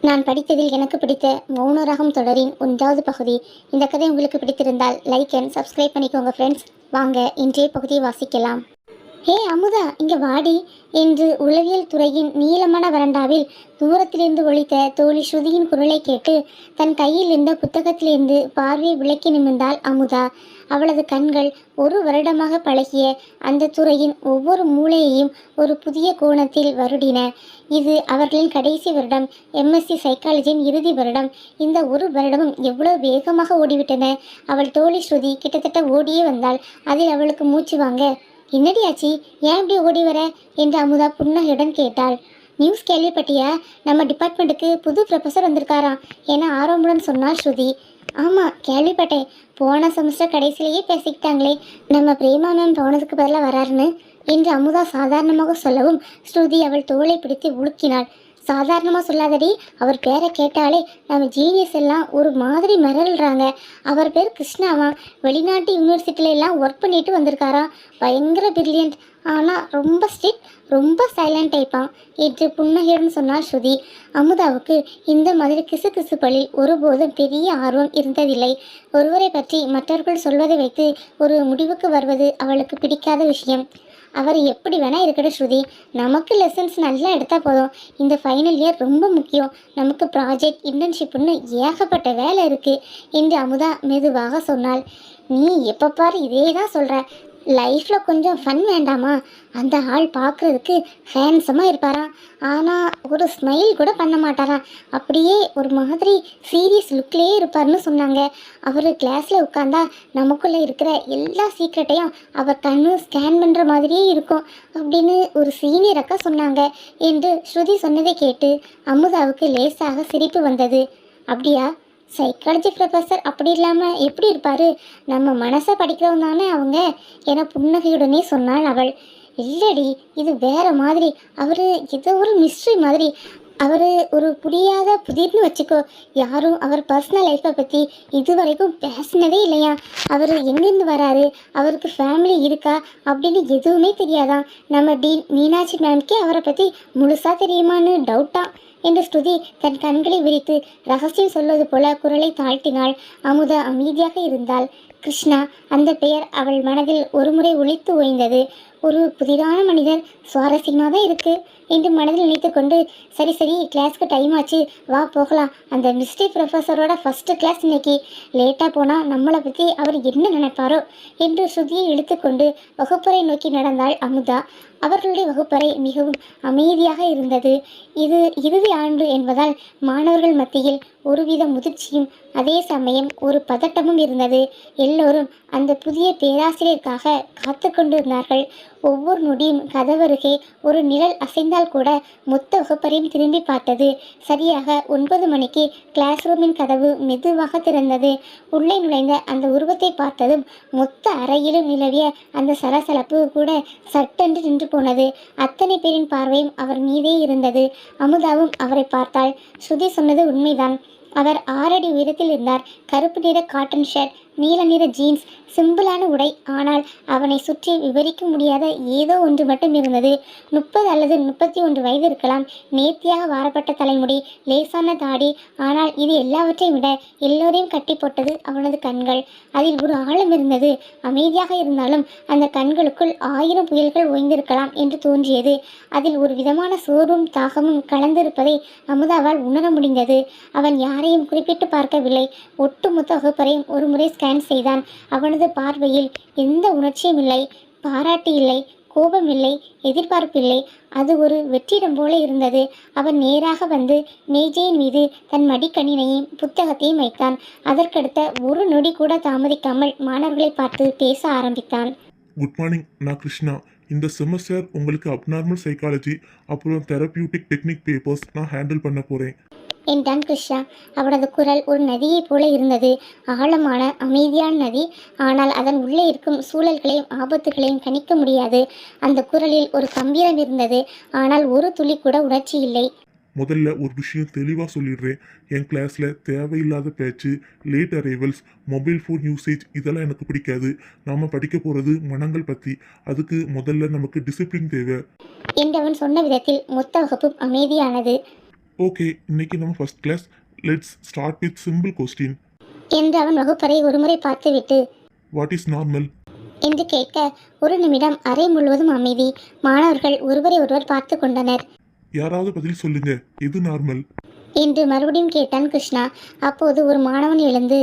நான் படித்ததில் எனக்கு பிடித்த மௌனராகம் தொடரின் 1வது பகுதி. இந்த கதை உங்களுக்கு பிடித்திருந்தால் லைக் அண்ட் சப்ஸ்கிரைப் பண்ணிக்கோங்க ஃப்ரெண்ட்ஸ். வாங்க இன்றைய பகுதியை வாசிக்கலாம். ஹே அமுதா, இங்க வாடி என்று உளவியல் துறையின் நீளமான வரண்டாவில் தூரத்திலிருந்து ஒலித்த தோழி ஸ்ருதியின் குரலை கேட்டு தன் கையில் இருந்த புத்தகத்திலிருந்து பார்வையை விலக்கி நிமிர்ந்தாள் அமுதா. அவளது கண்கள் ஒரு வருடமாக பழகிய அந்த துறையின் ஒவ்வொரு மூலையையும் ஒரு புதிய கோணத்தில் வருடின. இது அவர்களின் கடைசி வருடம், எம்எஸ்சி சைக்காலஜியின் இறுதி வருடம். இந்த ஒரு வருடமும் எவ்வளவு வேகமாக ஓடிவிட்டன. அவள் தோழி ஸ்ருதி கிட்டத்தட்ட ஓடியே வந்தாள். அதில் அவளுக்கு மூச்சு வாங்க, என்னடி ஆச்சி, ஏன் இப்படி ஓடி வர என்று அமுதா புன்னகையுடன் கேட்டாள். நியூஸ் கேள்விப்பட்டியா? நம்ம டிபார்ட்மெண்ட்டுக்கு புது ப்ரொஃபஸர் வந்திருக்காராம் என ஆர்வமுடன் சொன்னாள் ஸ்ருதி. ஆமாம், கேள்விப்பட்டேன். போன செமஸ்டர் கடைசியிலேயே பேசிக்கிட்டாங்களே நம்ம பிரேமா மேம் போனதுக்கு பதிலாக வராருன்னு என்று அமுதா சாதாரணமாக சொல்லவும் ஸ்ருதி அவள் தோளை பிடித்து உலுக்கினாள். சாதாரணமாக சொல்லாதடி, அவர் பேரை கேட்டாலே நம்ம ஜீனியஸ் எல்லாம் ஒரு மாதிரி மிரள்றாங்க. அவர் பேர் கிருஷ்ணாவா, வெளிநாட்டு யூனிவர்சிட்டியில எல்லாம் ஒர்க் பண்ணிட்டு வந்திருக்காரா. பயங்கர பிரில்லியன்ட், ஆனால் ரொம்ப ஸ்ட்ரிக்ட், ரொம்ப சைலண்ட் டைப்பான் என்று புன்னகையுடன் சொன்னாள் ஸ்ருதி. அமுதாவுக்கு இந்த மாதிரி கிசுகிசுக்களில் ஒருபோதும் பெரிய ஆர்வம் இருந்ததில்லை. ஒருவரை பற்றி மற்றவர்கள் சொல்வதை வைத்து ஒரு முடிவுக்கு வருவது அவளுக்கு பிடிக்காத விஷயம். அவர் எப்படி வேணால் இருக்கட்டும் ஸ்ருதி, நமக்கு லெசன்ஸ் நல்லா எடுத்தால் போதும். இந்த ஃபைனல் இயர் ரொம்ப முக்கியம். நமக்கு ப்ராஜெக்ட், இன்டர்ன்ஷிப்னு ஏகப்பட்ட வேலை இருக்குது என்று அமுதா மெதுவாக சொன்னாள். நீ எப்போ பாரு இதே தான் சொல்கிற. லைஃப்பில் கொஞ்சம் ஃபன் வேண்டாமா? அந்த ஆள் பார்க்குறதுக்கு ஹேண்ட்ஸமாக இருப்பாராம், ஆனால் ஒரு ஸ்மைல் கூட பண்ண மாட்டாராம். அப்படியே ஒரு மாதிரி சீரியஸ் லுக்லேயே இருப்பார்னு சொன்னாங்க. அவர் கிளாஸில் உட்காந்தா நமக்குள்ளே இருக்கிற எல்லா சீக்ரெட்டையும் அவர் கண்ணு ஸ்கேன் பண்ணுற மாதிரியே இருக்கும் அப்படின்னு ஒரு சீனியர் அக்கா சொன்னாங்க என்று ஸ்ருதி சொன்னதை கேட்டு அமுதாவுக்கு லேசாக சிரிப்பு வந்தது. அப்படியா? சைக்காலஜி ப்ரொஃபஸர் அப்படி இல்லாமல் எப்படி இருப்பார்? நம்ம மனசை படிக்கிறவங்க தானே அவங்க என புன்னகையுடனே சொன்னாள் அவள். இல்லடி, இது வேற மாதிரி. அவர் ஏதோ ஒரு மிஸ்ட்ரி மாதிரி. அவர் ஒரு புரியாத புதிர்னு வச்சுக்கோ. யாரும் அவர் பர்சனல் லைஃப்பை பற்றி இதுவரைக்கும் பேசினதே இல்லையா. அவர் எங்கேருந்து வராரு, அவருக்கு ஃபேமிலி இருக்கா அப்படின்னு எதுவுமே தெரியாதான். நம்ம டீன் மீனாட்சி மேம்கே அவரை பற்றி முழுசாக தெரியுமான்னு டவுட்டா என்று ஸ்ருதி தன் கண்களை விரித்து ரகசியம் சொல்வது போல குரலை தாழ்த்தினாள். அமுதா அமைதியாக இருந்தாள். கிருஷ்ணா, அந்த பெயர் அவள் மனதில் ஒருமுறை ஒலித்து ஓய்ந்தது. ஒரு புதிதான மனிதர், சுவாரஸ்யமாக தான் இருக்குது என்று மனதில் நினைத்து கொண்டு, சரி சரி, கிளாஸ்க்கு டைம் ஆச்சு, வா போகலாம். அந்த மிஸ்ட்ரி ப்ரொஃபஸரோட ஃபஸ்ட்டு கிளாஸ் இன்னைக்கு. லேட்டாக போனால் நம்மளை பற்றி அவர் என்ன நினைப்பாரோ என்று ஸ்ருதியை இழுத்துக்கொண்டு வகுப்பறை நோக்கி நடந்தாள் அமுதா. அவர்களுடைய வகுப்பறை மிகவும் அமைதியாக இருந்தது. இது இறுதி ஆண்டு என்பதால் மாணவர்கள் மத்தியில் ஒருவித முதிர்ச்சியும் அதே சமயம் ஒரு பதட்டமும் இருந்தது. எல்லோரும் அந்த புதிய பேராசிரியருக்காக காத்து கொண்டிருந்தார்கள். ஒவ்வொரு நொடியும் கதவருகே ஒரு நிழல் அசைந்தால் கூட மொத்த வகுப்பறையும் திரும்பி பார்த்தது. சரியாக 9 மணிக்கு கிளாஸ் ரூமின் கதவு மெதுவாக திறந்தது. உள்ளே நுழைந்த அந்த உருவத்தை பார்த்ததும் மொத்த அறையிலும் நிலவிய அந்த சலசலப்பு கூட சட்டென்று நின்று போனது. அத்தனை பேரின் பார்வையும் அவர் மீதே இருந்தது. அமுதாவும் அவரை பார்த்தாள். ஸ்ருதி சொன்னது உண்மைதான். அவர் 6 அடி உயரத்தில் இருந்தார். கருப்பு நிற காட்டன் ஷர்ட், நீல நிற ஜீன்ஸ், சிம்பிளான உடை. ஆனால் அவனை சுற்றி விவரிக்க முடியாத ஏதோ ஒன்று மட்டும் இருந்தது. 30 அல்லது 31 வயது இருக்கலாம். நேர்த்தியாக வாரப்பட்ட தலைமுடி, லேசான தாடி. ஆனால் இது எல்லாவற்றையும் விட எல்லோரையும் கட்டி போட்டது அவனது கண்கள். அதில் ஒரு ஆழம் இருந்தது. அமைதியாக இருந்தாலும் அந்த கண்களுக்குள் 1000 புயல்கள் ஓய்ந்திருக்கலாம் என்று தோன்றியது. அதில் ஒரு விதமான சோர்வும் தாகமும் கலந்திருப்பதை அமுதாவால் உணர முடிந்தது. அவன் யாரையும் குறிப்பிட்டு பார்க்கவில்லை. ஒட்டுமொத்த வகுப்பறையும் ஒரு முறை ஸ்கேன் செய்தான். அவனது பார்வையில் எந்த உணர்ச்சியும் இல்லை. பாராட்டு இல்லை, கோபம் இல்லை, எதிர்பார்ப்பில்லை. அது ஒரு வெற்றிடம் போல இருந்தது. அவன் நேராக வந்து மேஜையின் மீது தன் மடிக்கணினையும் புத்தகத்தையும் வைத்தான். அதற்கடுத்த ஒரு நொடி கூட தாமதிக்காமல் மாணவர்களை பார்த்து பேச ஆரம்பித்தான். குட் மார்னிங், நான் கிருஷ்ணா. இந்த செமஸ்டர் உங்களுக்கு அப்நார்மல் சைக்காலஜி அப்புறம் தெரப்பியூட்டிக் டெக்னிக் பேப்பர்ஸ் நான் ஹேண்டில் பண்ண போகிறேன் என்றான் கிருஷ்ணா. அவனது குரல் ஒரு நதியைப் போல இருந்தது. ஆழமான அமைதியான நதி. ஆனால் அதன் உள்ளே இருக்கும் சூழல்களையும் ஆபத்துகளையும் கணிக்க முடியாது. அந்த குரலில் ஒரு கம்பீரம் இருந்தது. ஆனால் ஒரு துளி கூட உணர்ச்சி இல்லை. முதல்ல ஒரு விஷயம் தெளிவாக சொல்லிடுறேன். என் கிளாஸில் தேவையில்லாத பேச்சு, late arrivals, mobile phone usage இதெல்லாம் எனக்கு பிடிக்காது. நாம் படிக்க போகிறது மனங்கள் பற்றி. அதுக்கு முதல்ல நமக்கு டிசிப்ளின் தேவை என்றவன் சொன்ன விதத்தில் மொத்த வகுப்பும் அமைதியானது. ஓகே, இன்னைக்கு நம்ம first class. Let's start with simple question. என்று அவன் வகுப்பறை ஒருமுறை பார்த்துவிட்டு வாட் இஸ் நார்மல்? என்று கேட்க ஒரு நிமிடம் அறை முழுவதும் அமைதி. மாணவர்கள் ஒருவரை ஒருவர் பார்த்து கொண்டனர். யாராவது பதில் சொல்லுங்க, எது நார்மல்? என்று மறுபடியும் கேட்டான் கிருஷ்ணா. அப்போது ஒரு மாணவன் எழுந்து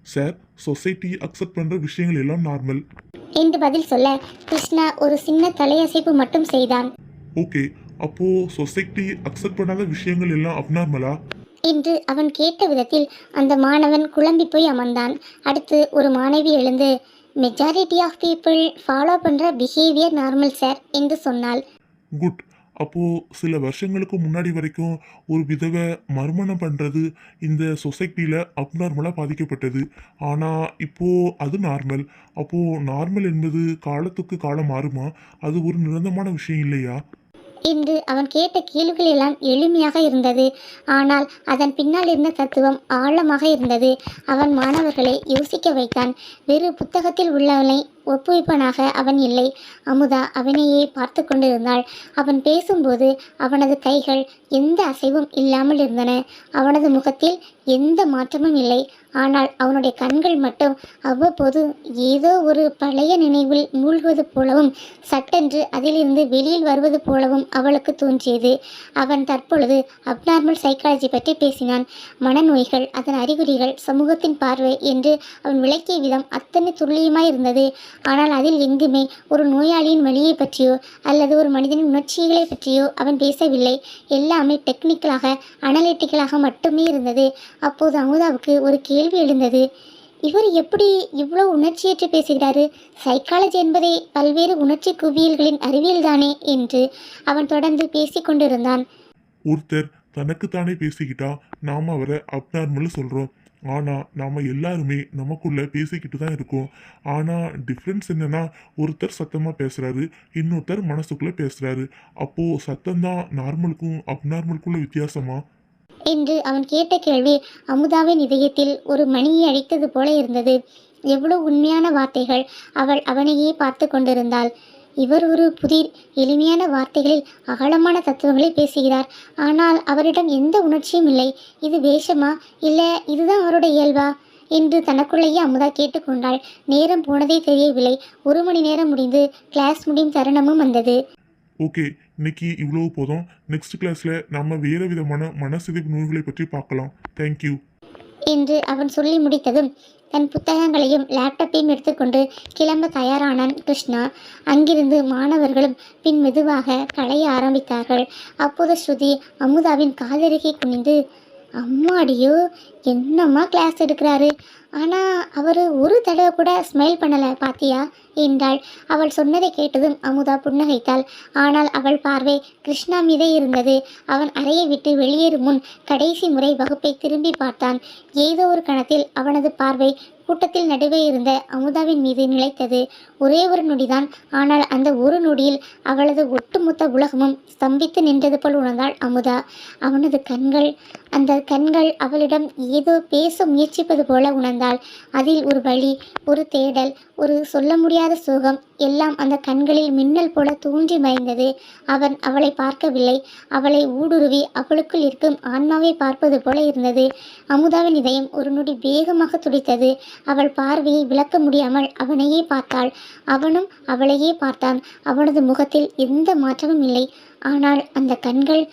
சார், சொசைட்டி அக்செப்ட் பண்ற விஷயங்கள் எல்லாம் நார்மல். என்று பதில் சொல்ல கிருஷ்ணா ஒரு சின்ன தலையசைப்பு மட்டும் செய்தான். ஓகே, அப்போ சொசைட்டி அக்செப்ட் பண்ணாத விஷயங்கள் எல்லாம் அப்நார்மலா? என்று அவன் கேட்ட விதத்தில் அந்த மாணவன் குழம்பி போய் அமர்ந்தான். அடுத்து ஒரு மாணவி எழுந்து மெஜாரிட்டி ஆஃப் பீப்புள் ஃபாலோ பண்ணுற பிஹேவியர் நார்மல் சார் என்று சொன்னாள். குட். அப்போ சில வருஷங்களுக்கு முன்னாடி வரைக்கும் ஒரு விதவை மறுமணம் பண்றது இந்த சொசைட்டில அப்நார்மலா பாதிக்கப்பட்டது. ஆனா இப்போ அது நார்மல். அப்போ நார்மல் என்பது காலத்துக்கு காலம் மாறுமா? அது ஒரு நிரந்தரமான விஷயம் இல்லையா? என்று அவன் கேட்ட கேள்விகள் எல்லாம் எளிமையாக இருந்தது. ஆனால் அதன் பின்னால் இருந்த தத்துவம் ஆழமாக இருந்தது. அவன் மாணவர்களை யோசிக்க வைத்தான். வெறு புத்தகத்தில் உள்ளவனை ஒப்புவிப்பனாக அவன் இல்லை. அமுதா அவனையே பார்த்து கொண்டிருந்தாள். அவன் பேசும்போது அவனது கைகள் எந்த அசைவும் இல்லாமல் இருந்தன. அவனது முகத்தில் எந்த மாற்றமும் இல்லை. ஆனால் அவனுடைய கண்கள் மட்டும் அவ்வப்போது ஏதோ ஒரு பழைய நினைவில் மூழ்குவது போலவும் சட்டென்று அதிலிருந்து வெளியில் வருவது போலவும் அவளுக்கு தோன்றியது. அவன் தற்பொழுது அப்நார்மல் சைக்காலஜி பற்றி பேசினான். மனநோய்கள், அதன் அறிகுறிகள், சமூகத்தின் பார்வை என்று அவன் விளக்கிய விதம் அத்தனை துல்லியமாய் இருந்தது. ஆனால் அதில் எங்குமே ஒரு நோயாளியின் வலியை பற்றியோ அல்லது ஒரு மனிதனின் உணர்ச்சிகளை பற்றியோ அவன் பேசவில்லை. எல்லாமே டெக்னிக்கலாக, அனலிட்டிக்கலாக மட்டுமே இருந்தது. அப்போது அமுதாவுக்கு ஒரு கேள்வி எழுந்தது. இவர் எப்படி இவ்வளோ உணர்ச்சியற்று பேசுகிறாரு? சைக்காலஜி என்பதே பல்வேறு உணர்ச்சி குவியல்களின் அறிவியல் தானே என்று அவன் தொடர்ந்து பேசிக் கொண்டிருந்தான். ஒருத்தர் தனக்குத்தானே பேசிக்கிட்டா நாம அவரை அப்நார்மல் சொல்றோம். ஆனா நாம எல்லாருமே நமக்குள்ள பேசிக்கிட்டு தான் இருக்கோம். ஆனா டிஃப்ரென்ஸ் என்னன்னா, ஒருத்தர் சத்தமா பேசுறாரு, இன்னொருத்தர் மனசுக்குள்ள பேசுறாரு. அப்போ சத்தம்தான் நார்மலுக்கும் அப்நார்மலுக்குள்ள வித்தியாசமா? என்று அவன் கேட்ட கேள்வி அமுதாவின் இதயத்தில் ஒரு மணியை அடித்தது போல இருந்தது. எவ்வளவு உண்மையான வார்த்தைகள்! அவள் அவனையே பார்த்து கொண்டிருந்தாள். இவர் ஒரு புதிர், எளிமையான வார்த்தைகளில் ஆழமான தத்துவங்களை பேசுகிறார். ஆனால் அவரிடம் எந்த உணர்ச்சியும் இல்லை. இது வேஷமா, இல்லை இதுதான் அவருடைய இயல்பா என்று தனக்குள்ளேயே அமுதா கேட்டுக்கொண்டாள். நேரம் போனதே தெரியவில்லை. 1 மணி நேரம் முடிந்து கிளாஸ் முடியும் தருணமும் வந்தது. ஓகே, இன்னைக்கு இவ்வளவு போதும். நெக்ஸ்ட் கிளாஸ்ல நம்ம வேற விதமான மனசிதைவு நூல்களை பற்றி பார்க்கலாம். தேங்க்யூ. என்று அவன் சொல்லி முடித்ததும் தன் புத்தகங்களையும் லேப்டாப்பையும் எடுத்துக்கொண்டு கிளம்ப தயாரானான் கிருஷ்ணா. அங்கிருந்து மாணவர்களும் பின் மெதுவாக களைய ஆரம்பித்தார்கள். அப்போது ஸ்ருதி அமுதாவின் காதருகே குனிந்து, அம்மாடியோ என்னம்மா கிளாஸ் எடுக்கிறாரு, ஆனால் அவர் ஒரு தடவை கூட ஸ்மைல் பண்ணலை பாத்தியா என்றாள். அவள் சொன்னதை கேட்டதும் அமுதா புன்னகைத்தாள். ஆனால் அவள் பார்வை கிருஷ்ணா மீதே இருந்தது. அவன் அறையை விட்டு வெளியேறும் முன் கடைசி முறை வகுப்பை திரும்பி பார்த்தான். ஏதோ ஒரு கணத்தில் அவனது பார்வை கூட்டத்தில் நடுவே இருந்த அமுதாவின் மீது நிலைத்தது. ஒரே ஒரு நொடிதான். ஆனால் அந்த ஒரு நொடியில் அவளது ஒட்டுமொத்த உலகமும் ஸ்தம்பித்து நின்றது போல் உணர்ந்தாள் அமுதா. அவனது கண்கள், அந்த கண்கள் அவளிடம் ஏதோ பேச முயற்சிப்பது போல உணர்ந்தாள். அதில் ஒரு வழி, ஒரு தேடல், ஒரு சொல்ல முடியாத சோகம் எல்லாம் அந்த கண்களில் மின்னல் போல தூண்டி மறைந்தது. அவன் அவளை பார்க்கவில்லை. அவளை ஊடுருவி அவளுக்குள் இருக்கும் ஆன்மாவை பார்ப்பது போல இருந்தது. அமுதாவின் இதயம் ஒரு நொடி வேகமாக துடித்தது. அவள் பார்வையை விளக்க முடியாமல் அவனையே பார்த்தாள். அவனும் அவளையே பார்த்தான். அவனது முகத்தில் எந்த மாற்றமும் இல்லை. ஆனால் அந்த கண்கள்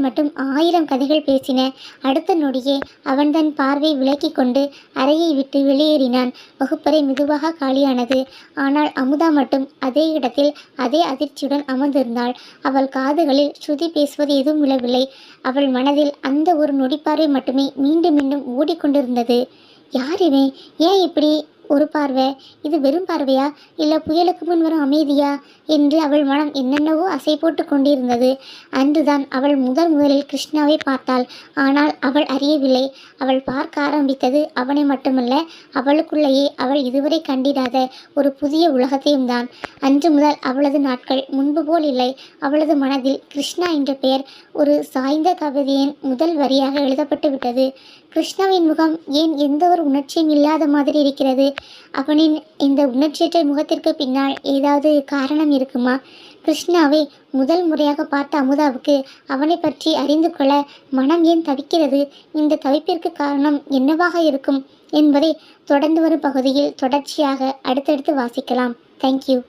மட்டும் 1000 கதைகள் பேசின. அடுத்த நொடியே அவன் தன் பார்வை விலக்கி கொண்டு அறையை விட்டு வெளியேறினான். வகுப்பறை மெதுவாக காலியானது. ஆனால் அமுதா மட்டும் அதே இடத்தில் அதே அதிர்ச்சியுடன் அமர்ந்திருந்தாள். அவள் காதுகளில் ஸ்ருதி பேசுவது எதுவும் விழவில்லை. அவள் மனதில் அந்த ஒரு நொடிப்பார்வை மட்டுமே மீண்டும் மீண்டும் ஓடிக்கொண்டிருந்தது. யார் இவன்? ஏன் இப்படி ஒரு பார்வை? இது வெறும் பார்வையா, இல்லை புயலுக்கு முன் வரும் அமைதியா என்று அவள் மனம் என்னென்னவோ அசை போட்டு கொண்டிருந்தது. அன்றுதான் அவள் முதலில் கிருஷ்ணாவை பார்த்தாள். ஆனால் அவள் அறியவில்லை, அவள் பார்க்க ஆரம்பித்தது அவனை மட்டுமல்ல, அவளுக்குள்ளேயே அவள் இதுவரை கண்டிராத ஒரு புதிய உலகத்தையும் தான். அன்று முதல் அவளது நாட்கள் முன்பு போல் இல்லை. அவளது மனதில் கிருஷ்ணா என்ற பெயர் ஒரு சாய்ந்த கவிதையின் முதல் வரியாக எழுதப்பட்டு விட்டது. கிருஷ்ணாவின் முகம் ஏன் எந்த ஒரு உணர்ச்சியும் இல்லாத மாதிரி இருக்கிறது? அவனின் இந்த உணர்ச்சியற்ற முகத்திற்கு பின்னால் ஏதாவது காரணம் இருக்குமா? கிருஷ்ணாவை முதல் முறையாக பார்த்த அமுதாவுக்கு அவனை பற்றி அறிந்து கொள்ள மனம் ஏன் தவிக்கிறது? இந்த தவிப்பிற்கு காரணம் என்னவாக இருக்கும் என்பதை தொடர்ந்து வரும் பகுதியில் தொடர்ச்சியாக அடுத்தடுத்து வாசிக்கலாம். தேங்க்யூ.